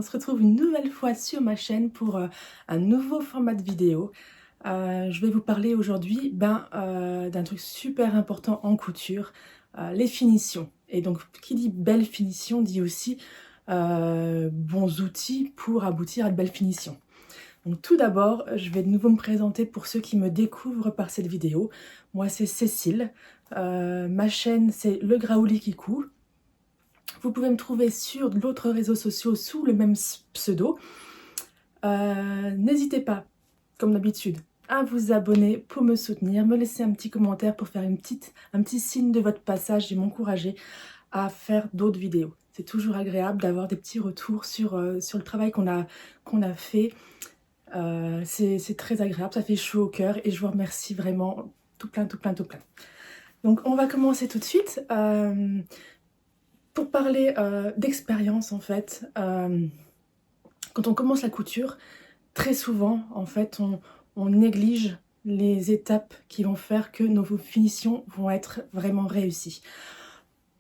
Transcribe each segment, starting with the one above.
se retrouve une nouvelle fois sur ma chaîne pour un nouveau format de vidéo. Je vais vous parler aujourd'hui d'un truc super important en couture, les finitions. Et donc qui dit belle finition dit aussi bons outils pour aboutir à de belles finitions. Donc tout d'abord, je vais de nouveau me présenter pour ceux qui me découvrent par cette vidéo. Moi c'est Cécile, ma chaîne c'est Le Graouli qui coud. Vous pouvez me trouver sur d'autres réseaux sociaux sous le même pseudo. N'hésitez pas, comme d'habitude, à vous abonner pour me soutenir, me laisser un petit commentaire pour faire un petit signe de votre passage et m'encourager à faire d'autres vidéos. C'est toujours agréable d'avoir des petits retours sur le travail qu'on a fait. C'est très agréable, ça fait chaud au cœur et je vous remercie vraiment tout plein. Donc on va commencer tout de suite. Pour parler d'expérience en fait, quand on commence la couture, très souvent en fait on néglige les étapes qui vont faire que nos finitions vont être vraiment réussies.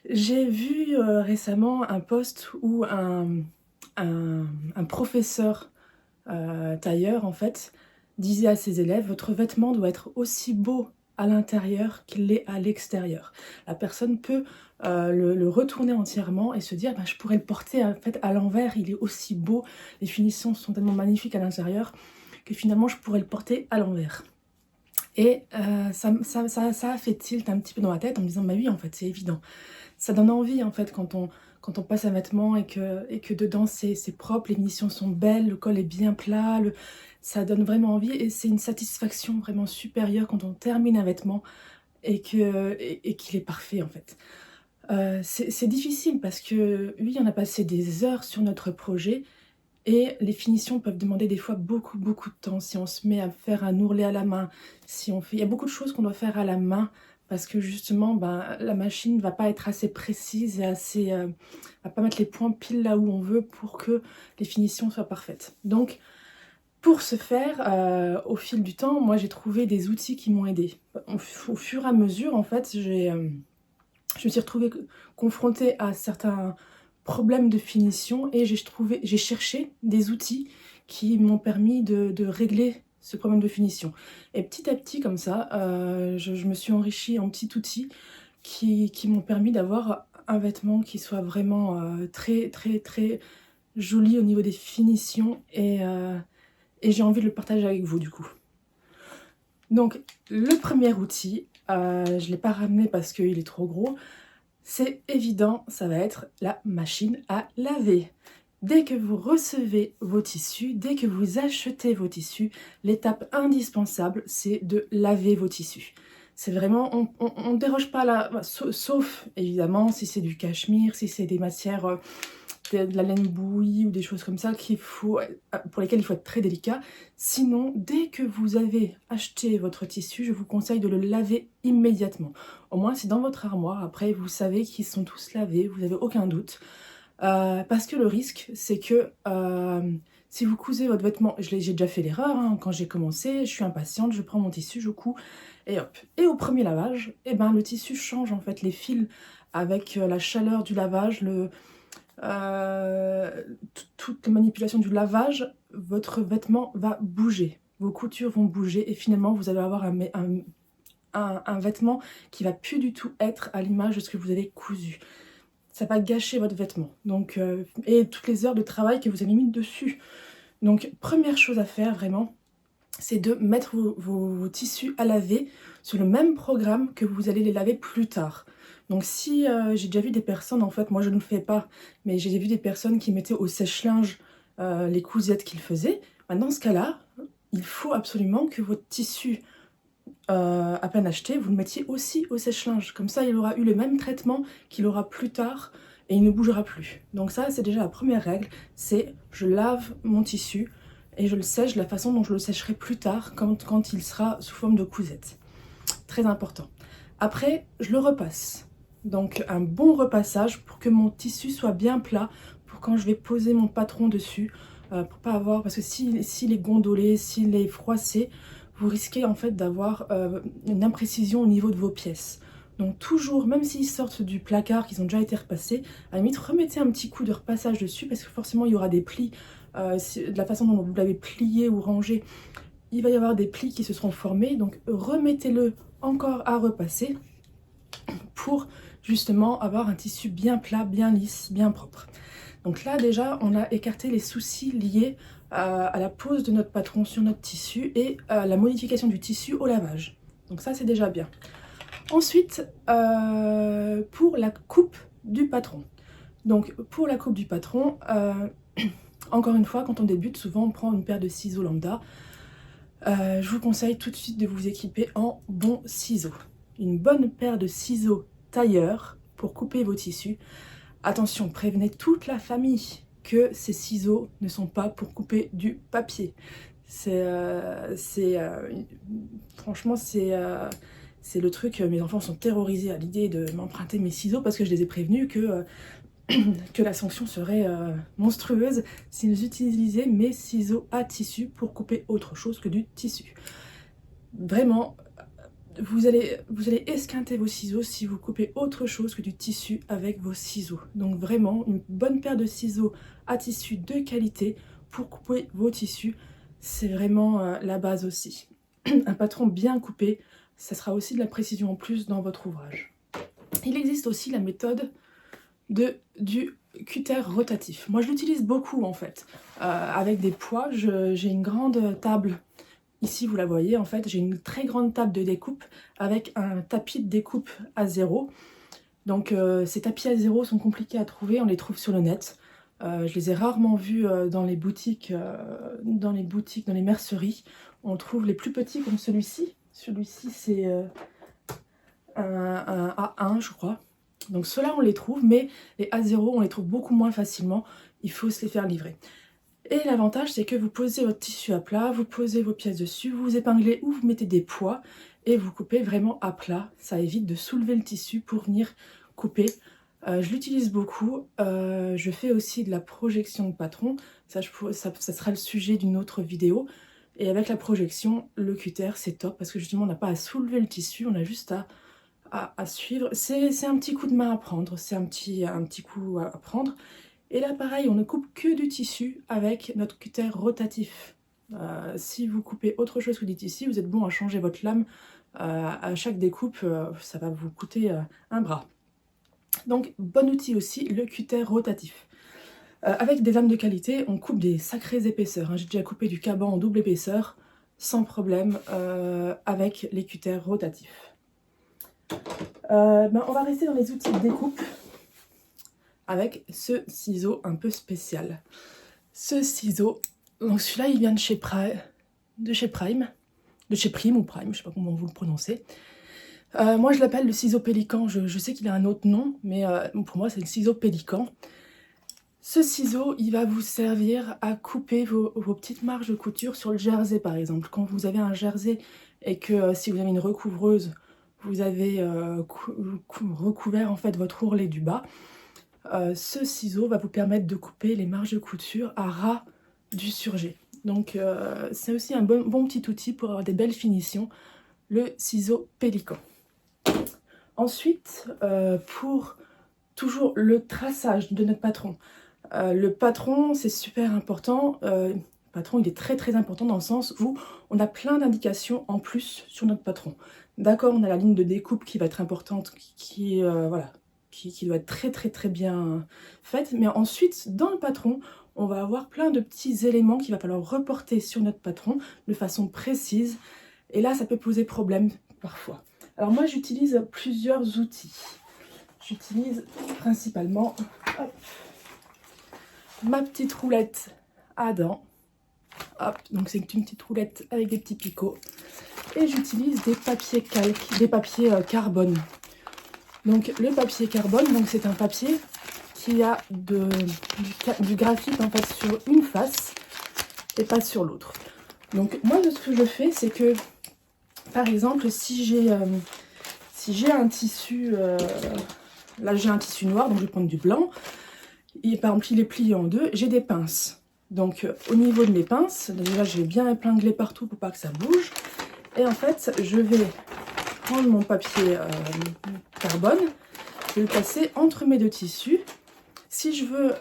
J'ai vu récemment un post où un professeur tailleur en fait disait à ses élèves: votre vêtement doit être aussi beau à l'intérieur qu'il l'est à l'extérieur. La personne peut le retourner entièrement et se dire je pourrais le porter en fait à l'envers, il est aussi beau, les finitions sont tellement magnifiques à l'intérieur que finalement je pourrais le porter à l'envers. Et ça a fait tilt un petit peu dans la tête en me disant oui en fait c'est évident, ça donne envie en fait quand on passe un vêtement et que dedans c'est propre, les finitions sont belles, le col est bien plat, ça donne vraiment envie et c'est une satisfaction vraiment supérieure quand on termine un vêtement et qu'il est parfait en fait. C'est difficile parce que oui, on a passé des heures sur notre projet et les finitions peuvent demander des fois beaucoup de temps. Si on se met à faire un ourlet à la main, il y a beaucoup de choses qu'on doit faire à la main parce que justement la machine ne va pas être assez précise et va pas mettre les points pile là où on veut pour que les finitions soient parfaites. Donc pour ce faire, au fil du temps, moi j'ai trouvé des outils qui m'ont aidée. Au fur et à mesure en fait, je me suis retrouvée confrontée à certains problèmes de finition et j'ai cherché des outils qui m'ont permis de régler ce problème de finition. Et petit à petit comme ça, je me suis enrichie en petits outils qui m'ont permis d'avoir un vêtement qui soit vraiment très joli au niveau des finitions et j'ai envie de le partager avec vous du coup. Donc le premier outil, je ne l'ai pas ramené parce qu'il est trop gros, c'est évident, ça va être la machine à laver. Dès que vous recevez vos tissus, dès que vous achetez vos tissus, l'étape indispensable, c'est de laver vos tissus. C'est vraiment, on ne déroge pas là, sauf évidemment si c'est du cachemire, si c'est des matières, de la laine bouillie ou des choses comme ça pour lesquelles il faut être très délicat. Sinon, dès que vous avez acheté votre tissu, je vous conseille de le laver immédiatement. Au moins, c'est dans votre armoire. Après, vous savez qu'ils sont tous lavés, vous n'avez aucun doute. Parce que le risque, c'est que si vous cousez votre vêtement, j'ai déjà fait l'erreur, quand j'ai commencé, je suis impatiente, je prends mon tissu, je couds, et hop. Et au premier lavage, le tissu change en fait, les fils avec la chaleur du lavage, toute la manipulation du lavage, votre vêtement va bouger, vos coutures vont bouger et finalement vous allez avoir un vêtement qui va plus du tout être à l'image de ce que vous avez cousu. Ça va gâcher votre vêtement donc, et toutes les heures de travail que vous avez mis dessus. Donc première chose à faire vraiment, c'est de mettre vos tissus à laver sur le même programme que vous allez les laver plus tard. Donc si j'ai déjà vu des personnes, en fait moi je ne le fais pas, mais j'ai vu des personnes qui mettaient au sèche-linge les cousettes qu'ils faisaient. Dans ce cas-là, il faut absolument que votre tissu à peine acheté, vous le mettiez aussi au sèche-linge. Comme ça, il aura eu le même traitement qu'il aura plus tard et il ne bougera plus. Donc ça, c'est déjà la première règle, c'est je lave mon tissu et je le sèche de la façon dont je le sécherai plus tard quand il sera sous forme de cousette. Très important. Après, je le repasse. Donc un bon repassage pour que mon tissu soit bien plat, pour quand je vais poser mon patron dessus, pour pas avoir, parce que s'il est gondolé, s'il est froissé, vous risquez en fait d'avoir une imprécision au niveau de vos pièces. Donc toujours, même s'ils sortent du placard, qu'ils ont déjà été repassés, à la limite remettez un petit coup de repassage dessus parce que forcément il y aura des plis, de la façon dont vous l'avez plié ou rangé, il va y avoir des plis qui se seront formés, donc remettez-le encore à repasser pour justement avoir un tissu bien plat, bien lisse, bien propre. Donc là déjà on a écarté les soucis liés à la pose de notre patron sur notre tissu et à la modification du tissu au lavage. Donc ça c'est déjà bien. Ensuite, pour la coupe du patron. Donc pour la coupe du patron, encore une fois, quand on débute, souvent on prend une paire de ciseaux lambda. Je vous conseille tout de suite de vous équiper en bons ciseaux. Une bonne paire de ciseaux tailleurs pour couper vos tissus. Attention, prévenez toute la famille que ces ciseaux ne sont pas pour couper du papier. Franchement, c'est le truc, mes enfants sont terrorisés à l'idée de m'emprunter mes ciseaux parce que je les ai prévenus que la sanction serait monstrueuse s'ils utilisaient mes ciseaux à tissu pour couper autre chose que du tissu. Vraiment, vous allez esquinter vos ciseaux si vous coupez autre chose que du tissu avec vos ciseaux. Donc vraiment, une bonne paire de ciseaux à tissu de qualité pour couper vos tissus, c'est vraiment la base aussi. Un patron bien coupé, ça sera aussi de la précision en plus dans votre ouvrage. Il existe aussi la méthode du cutter rotatif. Moi je l'utilise beaucoup en fait, avec des poids. J'ai une grande table, ici vous la voyez en fait, j'ai une très grande table de découpe avec un tapis de découpe à zéro. Donc ces tapis à zéro sont compliqués à trouver, on les trouve sur le net. Je les ai rarement vus dans les boutiques, dans les merceries. On trouve les plus petits comme celui-ci. Celui-ci c'est un A1 je crois. Donc ceux-là on les trouve, mais les A0 on les trouve beaucoup moins facilement. Il faut se les faire livrer. Et l'avantage c'est que vous posez votre tissu à plat, vous posez vos pièces dessus, vous épinglez ou vous mettez des poids et vous coupez vraiment à plat. Ça évite de soulever le tissu pour venir couper. Je l'utilise beaucoup. Je fais aussi de la projection de patron. Ça sera le sujet d'une autre vidéo. Et avec la projection, le cutter c'est top parce que justement on n'a pas à soulever le tissu, on a juste à suivre. C'est un petit coup de main à prendre, c'est un petit coup à prendre. Et là pareil, on ne coupe que du tissu avec notre cutter rotatif. Si vous coupez autre chose que du tissu, vous êtes bon à changer votre lame à chaque découpe, ça va vous coûter un bras. Donc bon outil aussi, le cutter rotatif. Avec des lames de qualité, on coupe des sacrées épaisseurs. Hein. J'ai déjà coupé du caban en double épaisseur sans problème avec les cutters rotatifs. On va rester dans les outils de découpe avec ce ciseau un peu spécial. Ce ciseau, donc celui-là il vient de chez Prime, ou Prime, je sais pas comment vous le prononcez. Moi je l'appelle le ciseau pélican, je sais qu'il a un autre nom, mais pour moi c'est le ciseau pélican. Ce ciseau, il va vous servir à couper vos petites marges de couture sur le jersey par exemple. Quand vous avez un jersey et que si vous avez une recouvreuse, vous avez recouvert en fait votre ourlet du bas, ce ciseau va vous permettre de couper les marges de couture à ras du surjet. Donc c'est aussi un bon petit outil pour avoir des belles finitions, le ciseau pélican. Ensuite, pour toujours le traçage de notre patron. Le patron, c'est super important. Le patron, il est très important dans le sens où on a plein d'indications en plus sur notre patron. D'accord, on a la ligne de découpe qui va être importante, qui doit être très bien faite. Mais ensuite, dans le patron, on va avoir plein de petits éléments qu'il va falloir reporter sur notre patron de façon précise. Et là, ça peut poser problème parfois. Alors moi, j'utilise plusieurs outils. J'utilise principalement ma petite roulette à dents. Hop, donc c'est une petite roulette avec des petits picots. Et j'utilise des papiers calques, des papiers carbone. Donc le papier carbone, c'est un papier qui a du graphite en fait sur une face et pas sur l'autre. Donc moi ce que je fais, c'est que par exemple si j'ai un tissu, là j'ai un tissu noir, donc je vais prendre du blanc. Et par exemple il est plié en deux, j'ai des pinces. Donc au niveau de mes pinces, déjà je vais bien épingler partout pour pas que ça bouge. Et en fait je vais prendre mon papier carbone, je vais le placer entre mes deux tissus. Si je veux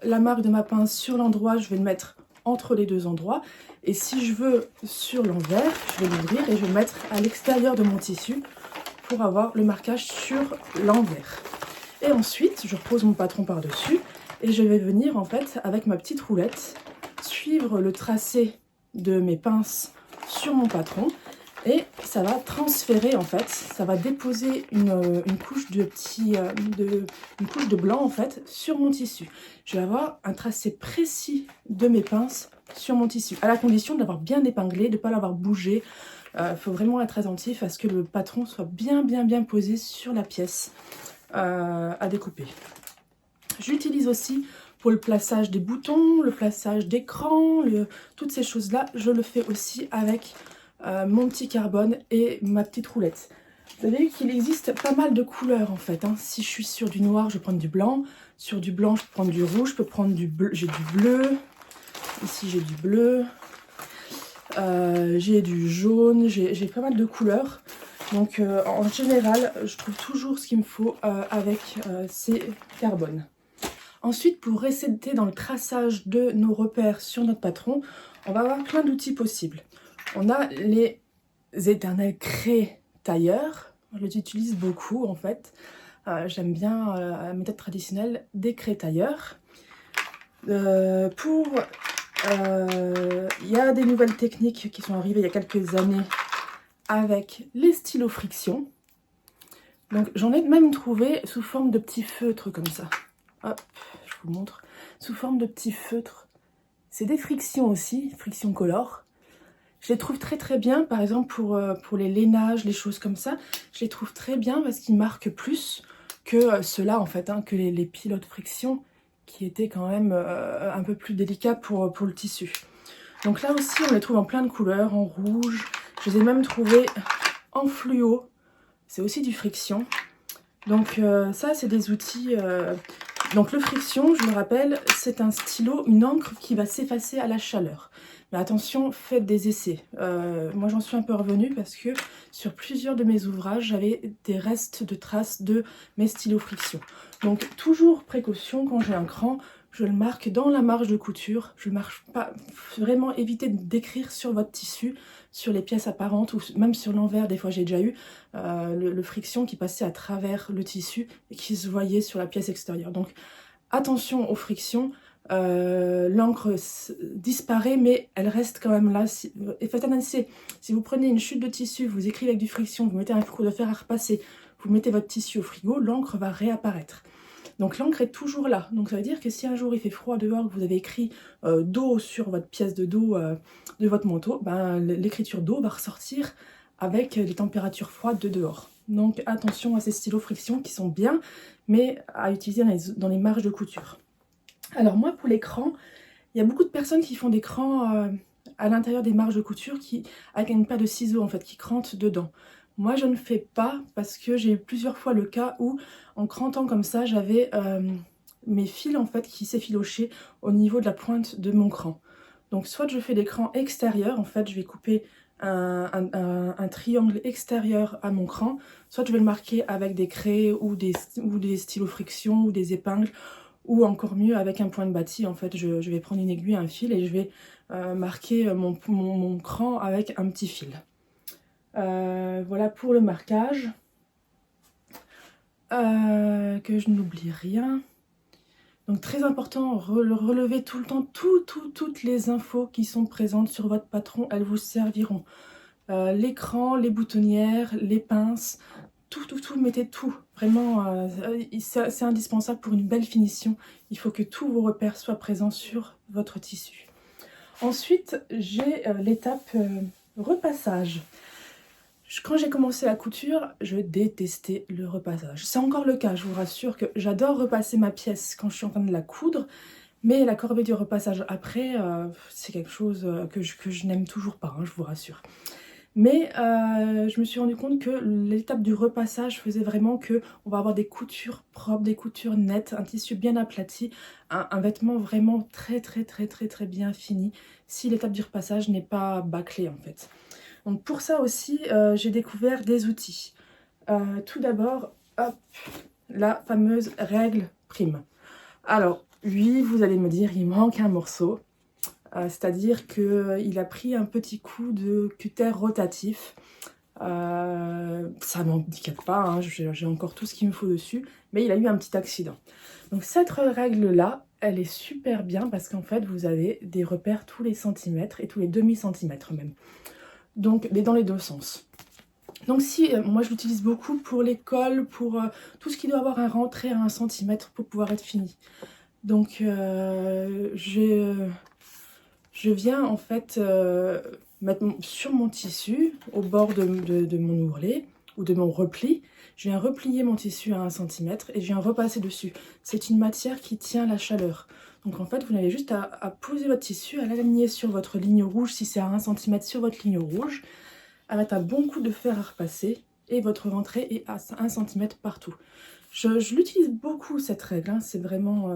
la marque de ma pince sur l'endroit, je vais le mettre entre les deux endroits. Et si je veux sur l'envers, je vais l'ouvrir et je vais le mettre à l'extérieur de mon tissu pour avoir le marquage sur l'envers. Et ensuite, je repose mon patron par-dessus et je vais venir en fait avec ma petite roulette suivre le tracé de mes pinces sur mon patron. Et ça va transférer en fait, ça va déposer une couche une couche de blanc en fait sur mon tissu. Je vais avoir un tracé précis de mes pinces sur mon tissu, à la condition de l'avoir bien épinglé, de ne pas l'avoir bougé. Faut vraiment être attentif à ce que le patron soit bien posé sur la pièce à découper. J'utilise aussi pour le plaçage des boutons, le plaçage d'écran, toutes ces choses-là, je le fais aussi avec mon petit carbone et ma petite roulette. Vous savez qu'il existe pas mal de couleurs en fait. Hein. Si je suis sur du noir, je vais prendre du blanc. Sur du blanc, je peux prendre du rouge, je peux prendre du bleu. J'ai du bleu. Ici, j'ai du bleu. J'ai du jaune. J'ai pas mal de couleurs. Donc en général, je trouve toujours ce qu'il me faut avec ces carbones. Ensuite, pour rester dans le traçage de nos repères sur notre patron, on va avoir plein d'outils possibles. On a les éternels cré-tailleurs. Je les utilise beaucoup en fait. J'aime bien la méthode traditionnelle des cré-tailleurs. Il y a des nouvelles techniques qui sont arrivées il y a quelques années avec les stylos friction. Donc j'en ai même trouvé sous forme de petits feutres comme ça. Hop, je vous montre. Sous forme de petits feutres. C'est des frictions aussi, friction color. Je les trouve très bien, par exemple pour les lainages, les choses comme ça. Je les trouve très bien parce qu'ils marquent plus que ceux-là en fait, hein, que les pilotes friction qui étaient quand même un peu plus délicats pour le tissu. Donc là aussi on les trouve en plein de couleurs, en rouge. Je les ai même trouvés en fluo. C'est aussi du friction. Donc ça c'est des outils... Donc le friction, je le rappelle, c'est un stylo, une encre qui va s'effacer à la chaleur. Mais attention, faites des essais. Moi j'en suis un peu revenue parce que sur plusieurs de mes ouvrages, j'avais des restes de traces de mes stylos friction. Donc toujours précaution, quand j'ai un cran, je le marque dans la marge de couture. Je ne marque pas, vraiment éviter d'écrire sur votre tissu, sur les pièces apparentes ou même sur l'envers. Des fois j'ai déjà eu le friction qui passait à travers le tissu et qui se voyait sur la pièce extérieure. Donc attention aux frictions. L'encre disparaît mais elle reste quand même là. Et faites un essai. Si vous prenez une chute de tissu, vous écrivez avec du friction, vous mettez un coup de fer à repasser, vous mettez votre tissu au frigo, l'encre va réapparaître. Donc l'encre est toujours là. Donc ça veut dire que si un jour il fait froid dehors, que vous avez écrit d'eau sur votre pièce de dos de votre manteau, ben, l'écriture d'eau va ressortir avec les températures froides de dehors. Donc attention à ces stylos friction qui sont bien, mais à utiliser dans les marges de couture. Alors moi pour l'écran, il y a beaucoup de personnes qui font des crans à l'intérieur des marges de couture avec une paire de ciseaux en fait qui crantent dedans. Moi je ne fais pas parce que j'ai eu plusieurs fois le cas où en crantant comme ça j'avais mes fils en fait qui s'effilochaient au niveau de la pointe de mon cran. Donc soit je fais des crans extérieurs, en fait je vais couper un triangle extérieur à mon cran, soit je vais le marquer avec des craies ou des stylos friction ou des épingles, ou encore mieux avec un point de bâti. En fait je vais prendre une aiguille, un fil et je vais marquer mon cran avec un petit fil. Voilà pour le marquage. Que je n'oublie rien. Donc très important, relevez tout le temps toutes les infos qui sont présentes sur votre patron, elles vous serviront. L'écran, les boutonnières, les pinces, tout, mettez tout. Vraiment, c'est indispensable pour une belle finition. Il faut que tous vos repères soient présents sur votre tissu. Ensuite, j'ai l'étape repassage. Quand j'ai commencé la couture, je détestais le repassage. C'est encore le cas, je vous rassure que j'adore repasser ma pièce quand je suis en train de la coudre, mais la corvée du repassage après, c'est quelque chose que je n'aime toujours pas, hein, je vous rassure. Mais je me suis rendu compte que l'étape du repassage faisait vraiment que on va avoir des coutures propres, des coutures nettes, un tissu bien aplati, un vêtement vraiment très bien fini si l'étape du repassage n'est pas bâclée en fait. Donc pour ça aussi, j'ai découvert des outils. Tout d'abord, hop, la fameuse règle prime. Alors, oui, vous allez me dire, il manque un morceau. C'est-à-dire qu'il a pris un petit coup de cutter rotatif. Ça m'handicape pas, hein, j'ai encore tout ce qu'il me faut dessus, mais il a eu un petit accident. Donc cette règle-là, elle est super bien parce qu'en fait, vous avez des repères tous les centimètres et tous les demi-centimètres même. Donc, mais dans les deux sens. Donc si, moi je l'utilise beaucoup pour les cols, pour tout ce qui doit avoir un rentré à 1 centimètre pour pouvoir être fini. Donc je viens en fait mettre sur mon tissu, au bord de mon ourlet ou de mon repli, je viens replier mon tissu à 1 centimètre et je viens repasser dessus. C'est une matière qui tient la chaleur. Donc en fait, vous n'avez juste à poser votre tissu, à l'aligner sur votre ligne rouge, si c'est à 1 centimètre sur votre ligne rouge, à mettre un bon coup de fer à repasser et votre rentrée est à 1 centimètre partout. Je l'utilise beaucoup cette règle, hein. C'est vraiment,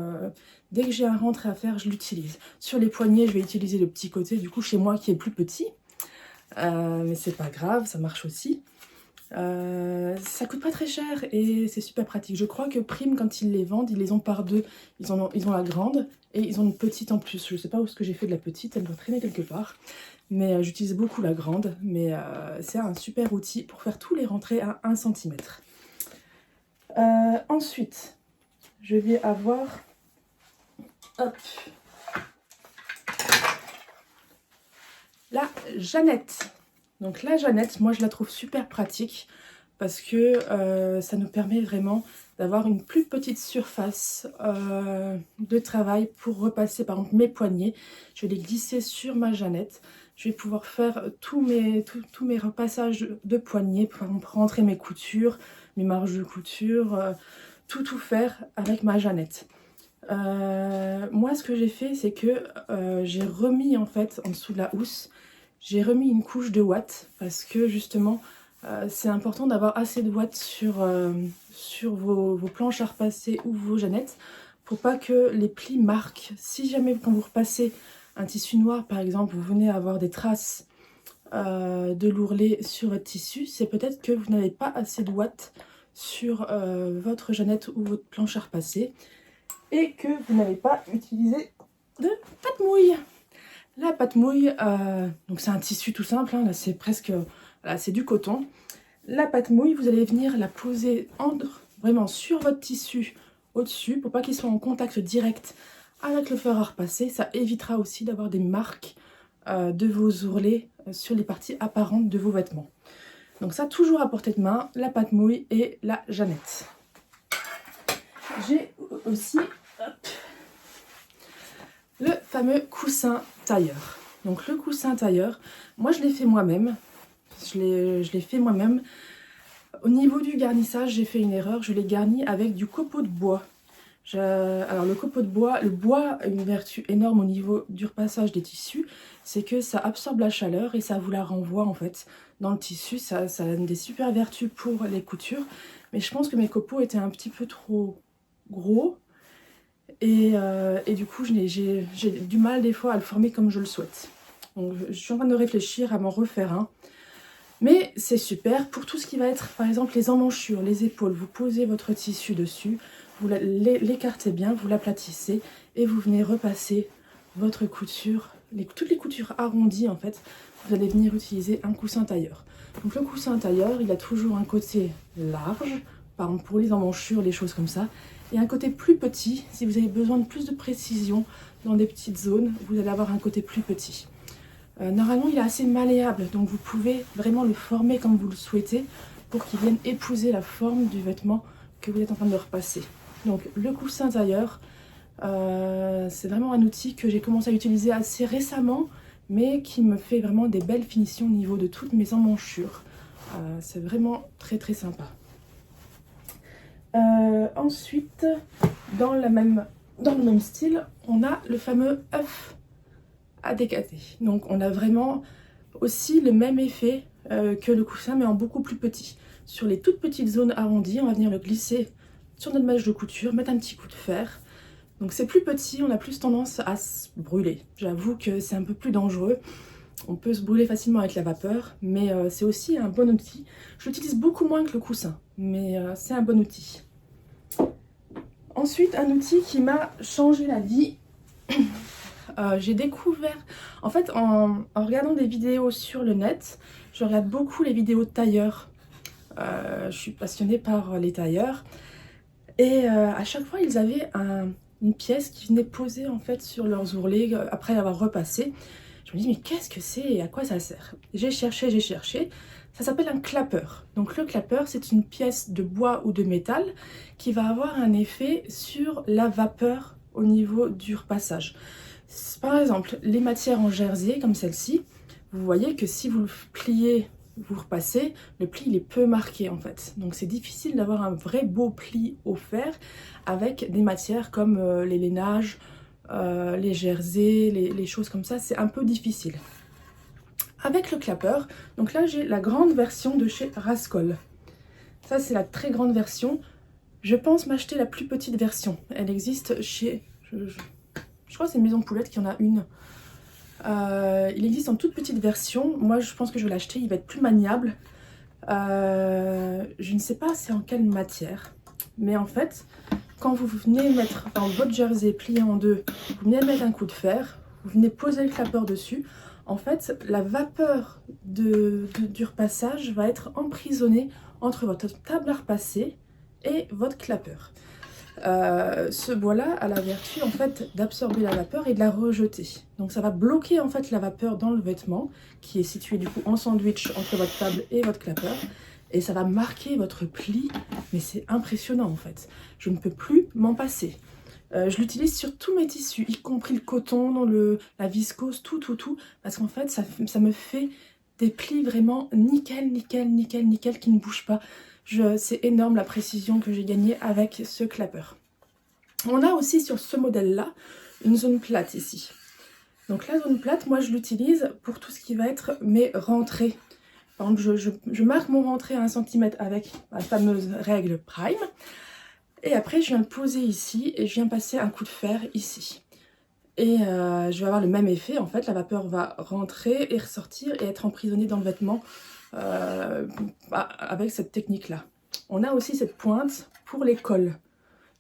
dès que j'ai un rentré à faire, je l'utilise. Sur les poignets, je vais utiliser le petit côté, du coup chez moi qui est plus petit, mais c'est pas grave, ça marche aussi. Ça coûte pas très cher et c'est super pratique. Je crois que Prime, quand ils les vendent, ils les ont par deux. Ils ont la grande et ils ont une petite en plus. Je sais pas où est-ce que j'ai fait de la petite, elle doit traîner quelque part. Mais j'utilise beaucoup la grande, mais c'est un super outil pour faire tous les rentrés à 1 centimètre. Ensuite, je vais avoir, hop, la Jeannette. Donc la Jeannette, moi je la trouve super pratique parce que ça nous permet vraiment d'avoir une plus petite surface de travail pour repasser par exemple mes poignets. Je vais les glisser sur ma Jeannette. Je vais pouvoir faire tous mes repassages de poignets, par exemple rentrer mes coutures, mes marges de couture, tout faire avec ma Jeannette. Moi ce que j'ai fait, c'est que j'ai remis en fait en dessous de la housse, j'ai remis une couche de ouate parce que justement c'est important d'avoir assez de ouate sur vos planches à repasser ou vos Jeannettes pour pas que les plis marquent. Si jamais quand vous repassez un tissu noir par exemple, vous venez avoir des traces de l'ourlet sur votre tissu, c'est peut-être que vous n'avez pas assez de ouate sur votre Jeannette ou votre planche à repasser et que vous n'avez pas utilisé de pâte mouille. La pâte mouille, donc c'est un tissu tout simple, hein, là c'est presque, là c'est du coton. La pâte mouille, vous allez venir la poser vraiment sur votre tissu au-dessus pour pas qu'il soit en contact direct avec le fer à repasser. Ça évitera aussi d'avoir des marques de vos ourlets sur les parties apparentes de vos vêtements. Donc ça, toujours à portée de main, la pâte mouille et la Jeannette. J'ai aussi le fameux coussin tailleur. Donc le coussin tailleur, moi je l'ai fait moi-même. Je l'ai fait moi-même. Au niveau du garnissage, j'ai fait une erreur. Je l'ai garni avec du copeau de bois. Alors le copeau de bois, le bois a une vertu énorme au niveau du repassage des tissus. C'est que ça absorbe la chaleur et ça vous la renvoie en fait dans le tissu. Ça a des super vertus pour les coutures. Mais je pense que mes copeaux étaient un petit peu trop gros. Et du coup, j'ai du mal des fois à le former comme je le souhaite. Donc je suis en train de réfléchir à m'en refaire un. Mais c'est super pour tout ce qui va être, par exemple, les emmanchures, les épaules. Vous posez votre tissu dessus, vous l'écartez bien, vous l'aplatissez et vous venez repasser votre couture, toutes les coutures arrondies en fait. Vous allez venir utiliser un coussin tailleur. Donc le coussin tailleur, il a toujours un côté large, par exemple pour les emmanchures, les choses comme ça. Et un côté plus petit, si vous avez besoin de plus de précision dans des petites zones, vous allez avoir un côté plus petit. Normalement, il est assez malléable, donc vous pouvez vraiment le former comme vous le souhaitez pour qu'il vienne épouser la forme du vêtement que vous êtes en train de repasser. Donc le coussin tailleur, c'est vraiment un outil que j'ai commencé à utiliser assez récemment, mais qui me fait vraiment des belles finitions au niveau de toutes mes emmanchures. C'est vraiment très très sympa. Ensuite, dans le même style, on a le fameux œuf à décater. Donc on a vraiment aussi le même effet que le coussin, mais en beaucoup plus petit. Sur les toutes petites zones arrondies, on va venir le glisser sur notre mèche de couture, mettre un petit coup de fer. Donc c'est plus petit, on a plus tendance à se brûler. J'avoue que c'est un peu plus dangereux. On peut se brûler facilement avec la vapeur, mais c'est aussi un bon outil. Je l'utilise beaucoup moins que le coussin, mais c'est un bon outil. Ensuite, un outil qui m'a changé la vie. J'ai découvert, en fait, en regardant des vidéos sur le net, je regarde beaucoup les vidéos de tailleurs. Je suis passionnée par les tailleurs. Et à chaque fois, ils avaient une pièce qui venait poser en fait sur leurs ourlets après l'avoir repassé. Je me dis, mais qu'est-ce que c'est et à quoi ça sert? J'ai cherché, j'ai cherché. Ça s'appelle un clapeur. Donc le clapeur, c'est une pièce de bois ou de métal qui va avoir un effet sur la vapeur au niveau du repassage. Par exemple, les matières en jersey, comme celle-ci, vous voyez que si vous le pliez, vous repassez, le pli il est peu marqué en fait. Donc c'est difficile d'avoir un vrai beau pli au fer avec des matières comme les lainages, les jerseys, les choses comme ça, c'est un peu difficile. Avec le clapeur, donc là j'ai la grande version de chez Rascol. Ça c'est la très grande version. Je pense m'acheter la plus petite version. Elle existe chez... Je crois que c'est Maison Poulette qui en a une. Il existe en toute petite version. Moi, je pense que je vais l'acheter. Il va être plus maniable. Je ne sais pas c'est en quelle matière. Mais en fait, quand vous venez mettre dans votre jersey plié en deux, vous venez mettre un coup de fer, vous venez poser le clapeur dessus. En fait, la vapeur du repassage va être emprisonnée entre votre table à repasser et votre clapeur. Ce bois-là a la vertu en fait d'absorber la vapeur et de la rejeter. Donc ça va bloquer en fait la vapeur dans le vêtement qui est situé du coup en sandwich entre votre table et votre clapeur et ça va marquer votre pli, mais c'est impressionnant en fait. Je ne peux plus m'en passer. Je l'utilise sur tous mes tissus, y compris le coton, la viscose, tout, parce qu'en fait ça me fait des plis vraiment nickel, qui ne bougent pas. C'est énorme la précision que j'ai gagnée avec ce clapeur. On a aussi sur ce modèle-là une zone plate ici. Donc la zone plate, moi je l'utilise pour tout ce qui va être mes rentrées. Par exemple, je marque mon rentrée à 1 cm avec ma fameuse règle prime. Et après, je viens le poser ici et je viens passer un coup de fer ici. Et je vais avoir le même effet. En fait, la vapeur va rentrer et ressortir et être emprisonnée dans le vêtement avec cette technique-là. On a aussi cette pointe pour les cols.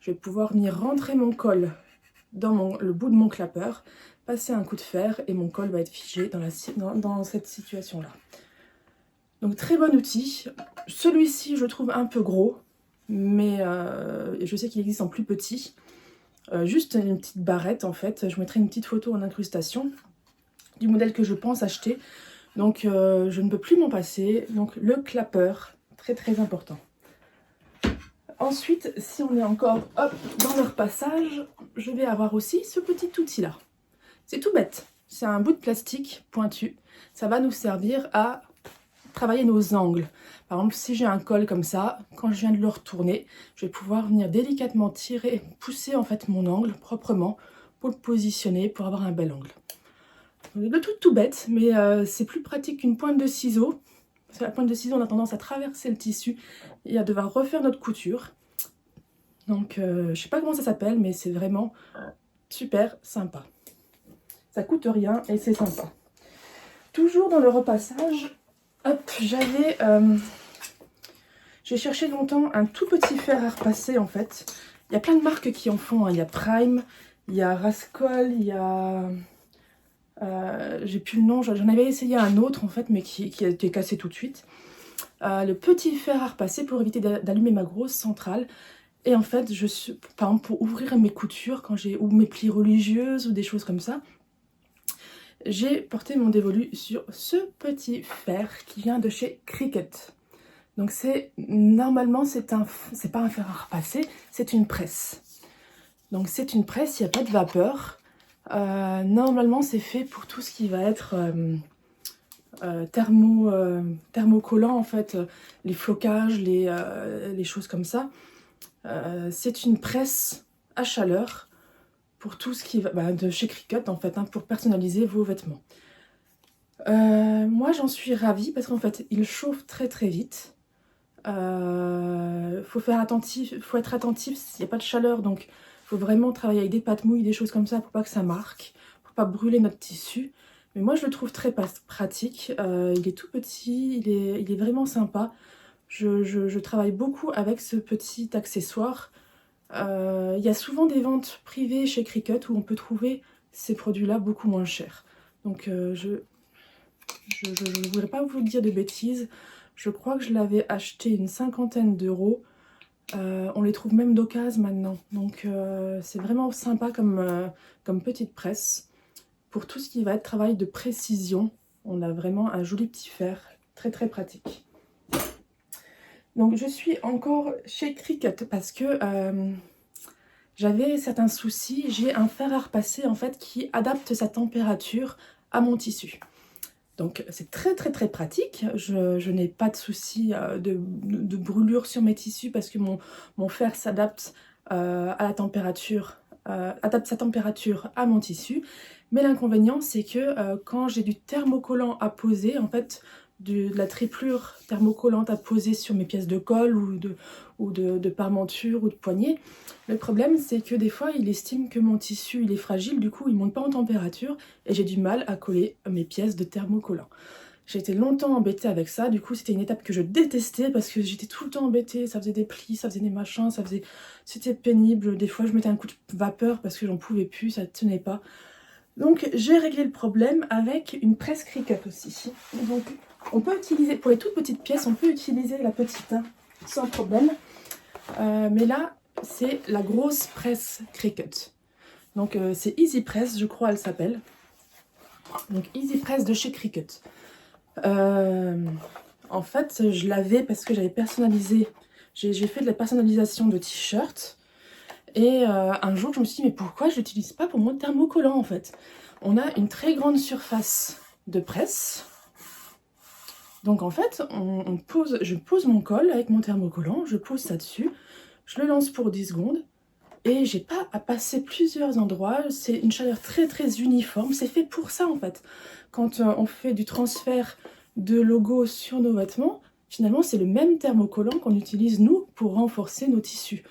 Je vais pouvoir venir rentrer mon col dans le bout de mon clapeur, passer un coup de fer et mon col va être figé dans cette situation-là. Donc très bon outil. Celui-ci, je le trouve un peu gros, mais je sais qu'il existe en plus petit. Juste une petite barrette en fait. Je mettrai une petite photo en incrustation du modèle que je pense acheter. Donc je ne peux plus m'en passer. Donc le clapeur, très important. Ensuite, si on est encore dans le repassage, je vais avoir aussi ce petit outil là. C'est tout bête. C'est un bout de plastique pointu. Ça va nous servir à travailler nos angles. Par exemple, si j'ai un col comme ça, quand je viens de le retourner, je vais pouvoir venir délicatement tirer, pousser en fait mon angle proprement pour le positionner, pour avoir un bel angle. Le tout bête, mais c'est plus pratique qu'une pointe de ciseau. Parce que la pointe de ciseau, on a tendance à traverser le tissu et à devoir refaire notre couture. Donc, je sais pas comment ça s'appelle, mais c'est vraiment super sympa. Ça coûte rien et c'est sympa. Toujours dans le repassage, hop, j'ai cherché longtemps un tout petit fer à repasser en fait. Il y a plein de marques qui en font, hein. Il y a Prime, il y a Rascol, il y a... j'ai plus le nom, j'en avais essayé un autre en fait, mais qui a été cassé tout de suite. Le petit fer à repasser pour éviter d'allumer ma grosse centrale. Et en fait, par exemple, pour ouvrir mes coutures, ou mes plis religieuses ou des choses comme ça, j'ai porté mon dévolu sur ce petit fer qui vient de chez Cricut. Donc normalement, c'est pas un fer à repasser, c'est une presse. Donc c'est une presse, il n'y a pas de vapeur. Normalement, c'est fait pour tout ce qui va être thermocollant, en fait, les flocages, les choses comme ça. C'est une presse à chaleur pour tout ce qui va de chez Cricut, en fait, hein, pour personnaliser vos vêtements. Moi, j'en suis ravie parce qu'en fait, il chauffe très vite. Faut être attentif s'il n'y a pas de chaleur, donc il faut vraiment travailler avec des pâtes mouilles, des choses comme ça pour pas que ça marque, pour pas brûler notre tissu. Mais moi, je le trouve très pratique. Il est tout petit, il est vraiment sympa. Je travaille beaucoup avec ce petit accessoire. Il y a souvent des ventes privées chez Cricut où on peut trouver ces produits-là beaucoup moins chers. Donc je ne voudrais pas vous dire de bêtises. Je crois que je l'avais acheté une 50aine d'euros. On les trouve même d'occasion maintenant. Donc c'est vraiment sympa comme petite presse. Pour tout ce qui va être travail de précision, on a vraiment un joli petit fer, très très pratique. Donc je suis encore chez Cricut parce que j'avais certains soucis. J'ai un fer à repasser en fait qui adapte sa température à mon tissu. Donc c'est très très très pratique. Je n'ai pas de soucis de brûlure sur mes tissus parce que mon fer s'adapte à la température, adapte sa température à mon tissu. Mais l'inconvénient c'est que quand j'ai du thermocollant à poser, en fait de la triplure thermocollante à poser sur mes pièces de colle ou de parmenture ou de poignée, le problème c'est que des fois il estime que mon tissu il est fragile, du coup il ne monte pas en température et j'ai du mal à coller mes pièces de thermocollant. J'ai été longtemps embêtée avec ça, du coup c'était une étape que je détestais parce que j'étais tout le temps embêtée, ça faisait des plis, ça faisait des machins, c'était pénible, des fois je mettais un coup de vapeur parce que j'en pouvais plus, ça ne tenait pas. Donc j'ai réglé le problème avec une presse Cricut aussi. Donc on peut utiliser, pour les toutes petites pièces, on peut utiliser la petite sans problème. Mais là, c'est la grosse presse Cricut. Donc c'est Easy Press, je crois elle s'appelle. Donc Easy Press de chez Cricut. En fait, je l'avais parce que j'avais personnalisé. J'ai fait de la personnalisation de t-shirts. Et un jour, je me suis dit, mais pourquoi je l'utilise pas pour mon thermocollant en fait? On a une très grande surface de presse. Donc en fait, je pose mon col avec mon thermocollant, je pose ça dessus, je le lance pour 10 secondes et j'ai pas à passer plusieurs endroits. C'est une chaleur très très uniforme, c'est fait pour ça en fait. Quand on fait du transfert de logo sur nos vêtements, finalement c'est le même thermocollant qu'on utilise nous pour renforcer nos tissus.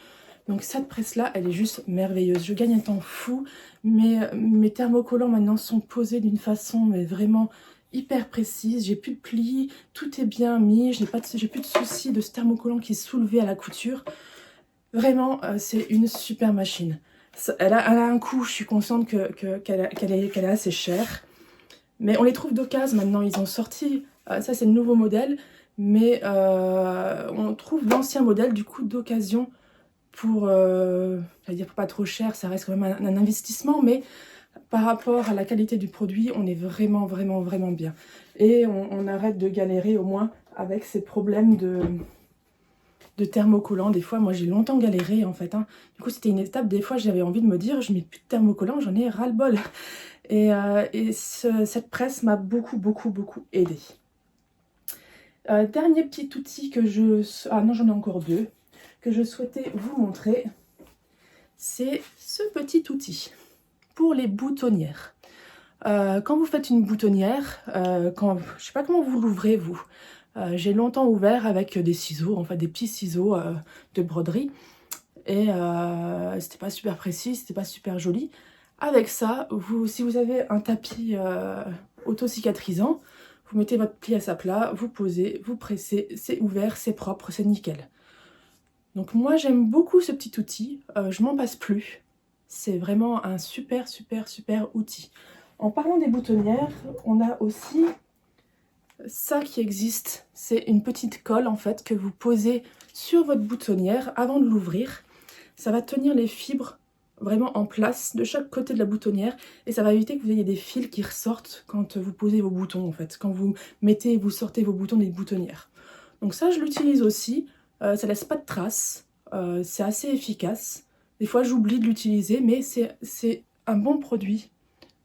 Donc cette presse-là, elle est juste merveilleuse. Je gagne un temps fou. Mes thermocollants maintenant sont posés d'une façon mais vraiment hyper précise. J'ai plus de plis, tout est bien mis. J'ai plus de soucis de ce thermocollant qui est soulevé à la couture. Vraiment, c'est une super machine. Elle a un coût, je suis consciente qu'elle est assez chère. Mais on les trouve d'occasion maintenant. Ils ont sorti, ça c'est le nouveau modèle. Mais on trouve l'ancien modèle du coup d'occasion pour, j'allais dire pas trop cher, ça reste quand même un investissement, mais par rapport à la qualité du produit, on est vraiment, vraiment, vraiment bien. Et on arrête de galérer au moins avec ces problèmes de thermocollant. Des fois, moi j'ai longtemps galéré en fait. Du coup, c'était une étape, des fois j'avais envie de me dire, je mets plus de thermocollant, j'en ai ras-le-bol. Et cette presse m'a beaucoup, beaucoup, beaucoup aidée. Dernier petit outil que ah non, j'en ai encore deux, que je souhaitais vous montrer, c'est ce petit outil pour les boutonnières. Quand vous faites une boutonnière, je ne sais pas comment vous l'ouvrez vous, j'ai longtemps ouvert avec des ciseaux, enfin des petits ciseaux de broderie, et c'était pas super précis, c'était pas super joli. Avec ça, si vous avez un tapis auto-cicatrisant, vous mettez votre pli à sa plat, vous posez, vous pressez, c'est ouvert, c'est propre, c'est nickel. Donc moi j'aime beaucoup ce petit outil, je m'en passe plus. C'est vraiment un super super super outil. En parlant des boutonnières, on a aussi ça qui existe. C'est une petite colle en fait que vous posez sur votre boutonnière avant de l'ouvrir. Ça va tenir les fibres vraiment en place de chaque côté de la boutonnière et ça va éviter que vous ayez des fils qui ressortent quand vous posez vos boutons en fait. Quand vous mettez et vous sortez vos boutons des boutonnières. Donc ça je l'utilise aussi. Ça laisse pas de traces, c'est assez efficace. Des fois j'oublie de l'utiliser, mais c'est un bon produit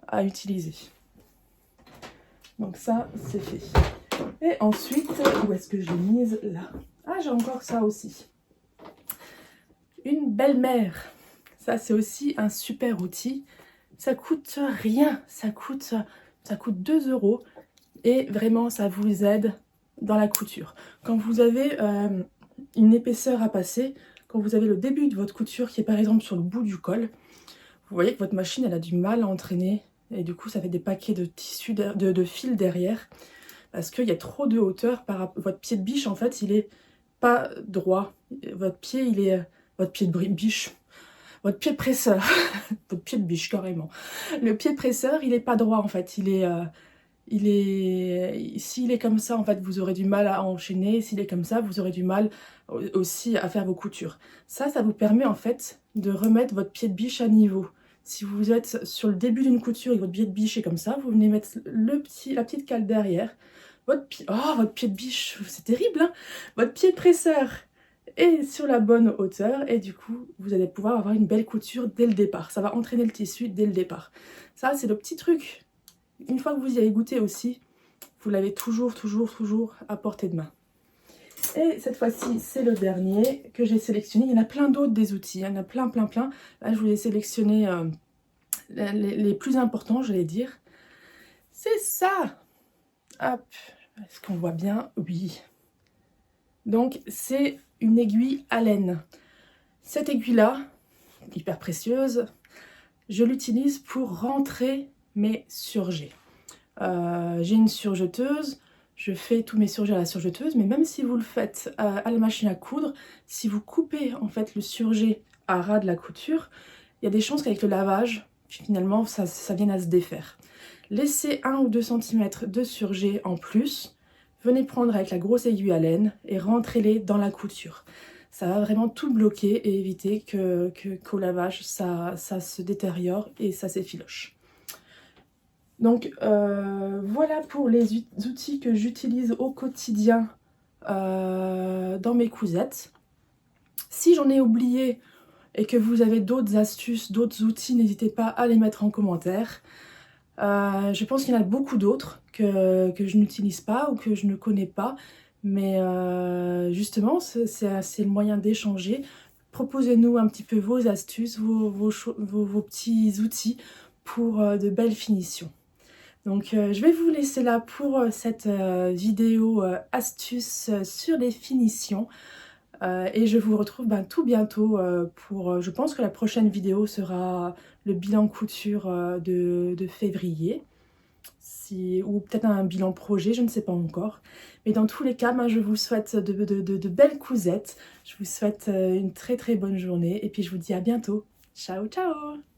à utiliser. Donc ça c'est fait. Et ensuite, où est-ce que je l'ai mise? Là. Ah, j'ai encore ça aussi. Une belle-mère. Ça c'est aussi un super outil. Ça coûte rien, ça coûte 2 € et vraiment ça vous aide dans la couture. Quand vous avez une épaisseur à passer, quand vous avez le début de votre couture qui est par exemple sur le bout du col, vous voyez que votre machine elle a du mal à entraîner et du coup ça fait des paquets de tissu, de fil derrière, parce qu'il y a trop de hauteur votre pied de biche en fait il est pas droit, votre pied il est, votre pied de biche, votre pied de presseur, votre pied de biche carrément, le pied de presseur il est pas droit en fait, s'il est comme ça en fait vous aurez du mal à enchaîner, s'il est comme ça vous aurez du mal aussi à faire vos coutures. Ça vous permet en fait de remettre votre pied de biche à niveau. Si vous êtes sur le début d'une couture et que votre pied de biche est comme ça, vous venez mettre la petite cale derrière. Votre pied de biche, c'est terrible hein. Votre pied de presseur est sur la bonne hauteur et du coup, vous allez pouvoir avoir une belle couture dès le départ. Ça va entraîner le tissu dès le départ. Ça, c'est le petit truc. Une fois que vous y avez goûté aussi, vous l'avez toujours à portée de main. Et cette fois-ci, c'est le dernier que j'ai sélectionné. Il y en a plein d'autres des outils, il y en a plein. Là, je vous ai sélectionné les plus importants, j'allais dire. C'est ça. Hop, est-ce qu'on voit bien? Oui. Donc, c'est une aiguille à laine. Cette aiguille-là, hyper précieuse, je l'utilise pour rentrer mes surjets. J'ai une surjeteuse, je fais tous mes surjets à la surjeteuse, mais même si vous le faites à la machine à coudre, si vous coupez en fait le surjet à ras de la couture, il y a des chances qu'avec le lavage, finalement, ça vienne à se défaire. Laissez 1 ou 2 cm de surjet en plus, venez prendre avec la grosse aiguille à laine et rentrez-les dans la couture. Ça va vraiment tout bloquer et éviter qu'au lavage, ça se détériore et ça s'effiloche. Donc voilà pour les outils que j'utilise au quotidien dans mes cousettes. Si j'en ai oublié et que vous avez d'autres astuces, d'autres outils, n'hésitez pas à les mettre en commentaire. Je pense qu'il y en a beaucoup d'autres que je n'utilise pas ou que je ne connais pas. Mais justement, c'est le moyen d'échanger. Proposez-nous un petit peu vos astuces, vos petits outils pour de belles finitions. Donc je vais vous laisser là pour cette vidéo astuce sur les finitions. Et je vous retrouve tout bientôt pour... je pense que la prochaine vidéo sera le bilan couture de février. Ou peut-être un bilan projet, je ne sais pas encore. Mais dans tous les cas, je vous souhaite de belles cousettes. Je vous souhaite une très bonne journée. Et puis je vous dis à bientôt. Ciao, ciao!